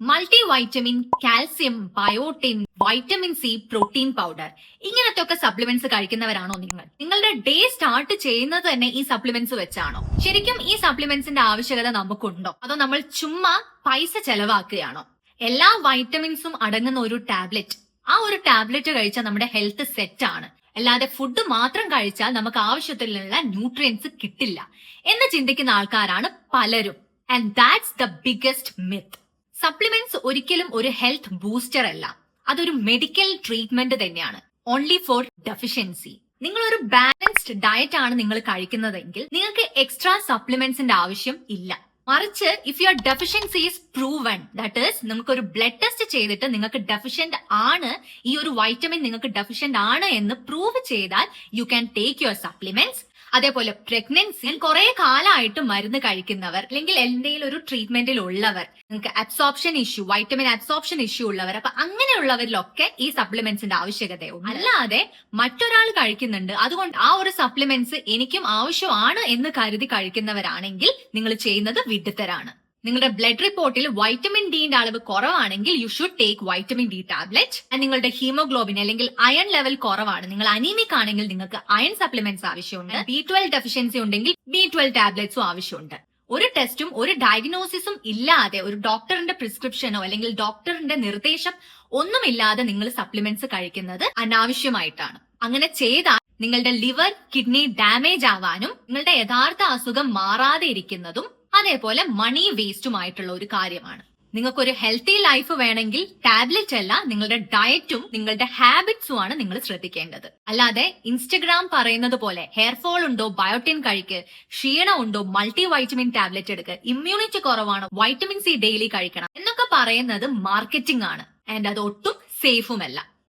Multi vitamin, calcium, biotin, vitamin C, protein powder ഇങ്ങനത്തെ ഒക്കെ supplements കഴിക്കുന്നവരാണോ നിങ്ങൾ? നിങ്ങളുടെ ഡേ സ്റ്റാർട്ട് ചെയ്യുന്നത് തന്നെ ഈ സപ്ലിമെന്റ്സ് വെച്ചാണോ? ശരിക്കും ഈ സപ്ലിമെന്റ്സിന്റെ ആവശ്യകത നമുക്കുണ്ടോ? അതോ നമ്മൾ ചുമ്മാ പൈസ ചെലവാക്കുകയാണോ? എല്ലാ വൈറ്റമിൻസും അടങ്ങുന്ന ഒരു ടാബ്ലറ്റ്, ആ ഒരു ടാബ്ലറ്റ് കഴിച്ചാൽ നമ്മുടെ ഹെൽത്ത് സെറ്റ് ആണ്. അല്ലാതെ ഫുഡ് മാത്രം കഴിച്ചാൽ നമുക്ക് ആവശ്യത്തിലുള്ള ന്യൂട്രിയൻസ് കിട്ടില്ല എന്ന് ചിന്തിക്കുന്ന ആൾക്കാരാണ് പലരും. And that's the biggest myth. Supplements ഒരിക്കലും ഒരു ഹെൽത്ത് ബൂസ്റ്റർ അല്ല, അതൊരു മെഡിക്കൽ ട്രീറ്റ്മെന്റ് തന്നെയാണ്. Only for deficiency. നിങ്ങൾ ഒരു ബാലൻസ്ഡ് ഡയറ്റ് ആണ് നിങ്ങൾ കഴിക്കുന്നതെങ്കിൽ നിങ്ങൾക്ക് എക്സ്ട്രാ സപ്ലിമെന്റ്സിന്റെ ആവശ്യം ഇല്ല. മറിച്ച് if your deficiency is proven, that is നിങ്ങൾക്ക് ഒരു ബ്ലഡ് ടെസ്റ്റ് ചെയ്തിട്ട് നിങ്ങൾക്ക് ഡെഫിഷ്യന്റ് ആണ്, ഈ ഒരു വൈറ്റമിൻ നിങ്ങൾക്ക് ഡെഫിഷ്യന്റ് ആണ് എന്ന് പ്രൂവ് ചെയ്താൽ you can take your supplements. അതേപോലെ പ്രഗ്നൻസി കുറെ കാലമായിട്ട് മരുന്ന് കഴിക്കുന്നവർ, അല്ലെങ്കിൽ എന്തെങ്കിലും ഒരു ട്രീറ്റ്മെന്റിൽ ഉള്ളവർ, നിങ്ങൾക്ക് absorption issue, vitamin absorption issue ഉള്ളവർ, അപ്പൊ അങ്ങനെയുള്ളവരിലൊക്കെ ഈ സപ്ലിമെന്റ്സിന്റെ ആവശ്യകതയോ. അല്ലാതെ മറ്റൊരാൾ കഴിക്കുന്നുണ്ട് അതുകൊണ്ട് ആ ഒരു സപ്ലിമെന്റ്സ് എനിക്കും ആവശ്യമാണ് എന്ന് കരുതി കഴിക്കുന്നവരാണെങ്കിൽ നിങ്ങൾ ചെയ്യുന്നത് വിഡ്ഢിത്തരാണ്. നിങ്ങളുടെ ബ്ലഡ് റിപ്പോർട്ടിൽ വൈറ്റമിൻ ഡിന്റെ അളവ് കുറവാണെങ്കിൽ you should take vitamin D tablet. നിങ്ങളുടെ ഹീമോഗ്ലോബിൻ അല്ലെങ്കിൽ അയൺ ലെവൽ കുറവാണ്, നിങ്ങൾ അനീമിക് ആണെങ്കിൽ നിങ്ങൾക്ക് അയൺ സപ്ലിമെന്റ്സ് ആവശ്യമുണ്ട്. B12 ഡെഫിഷ്യൻസി ഉണ്ടെങ്കിൽ B12 ടാബ്ലറ്റ്സും ആവശ്യമുണ്ട്. ഒരു ടെസ്റ്റും ഒരു ഡയഗ്നോസിസും ഇല്ലാതെ, ഒരു ഡോക്ടറിന്റെ പ്രിസ്ക്രിപ്ഷനോ അല്ലെങ്കിൽ ഡോക്ടറിന്റെ നിർദ്ദേശം ഒന്നുമില്ലാതെ നിങ്ങൾ സപ്ലിമെന്റ്സ് കഴിക്കുന്നത് അനാവശ്യമായിട്ടാണ്. അങ്ങനെ ചെയ്താൽ നിങ്ങളുടെ ലിവർ, കിഡ്നി ഡാമേജ് ആവാനും നിങ്ങളുടെ യഥാർത്ഥ അസുഖം മാറാതെ ഇരിക്കുന്നതും അതേപോലെ മണി വേസ്റ്റുമായിട്ടുള്ള ഒരു കാര്യമാണ്. നിങ്ങൾക്കൊരു ഹെൽത്തി ലൈഫ് വേണമെങ്കിൽ ടാബ്ലറ്റ് അല്ല, നിങ്ങളുടെ ഡയറ്റും നിങ്ങളുടെ ഹാബിറ്റ്സും ആണ് നിങ്ങൾ ശ്രദ്ധിക്കേണ്ടത്. അല്ലാതെ ഇൻസ്റ്റഗ്രാം പറയുന്നത് പോലെ ഹെയർ ഫോൾ ഉണ്ടോ ബയോട്ടിൻ കഴിക്ക്, ക്ഷീണം ഉണ്ടോ മൾട്ടി വൈറ്റമിൻ ടാബ്ലറ്റ് എടുക്ക്, ഇമ്മ്യൂണിറ്റി കുറവാണോ വൈറ്റമിൻ സി ഡെയിലി കഴിക്കണം എന്നൊക്കെ പറയുന്നത് മാർക്കറ്റിംഗ് ആണ്. ആൻഡ് അത് ഒട്ടും സേഫുമല്ല.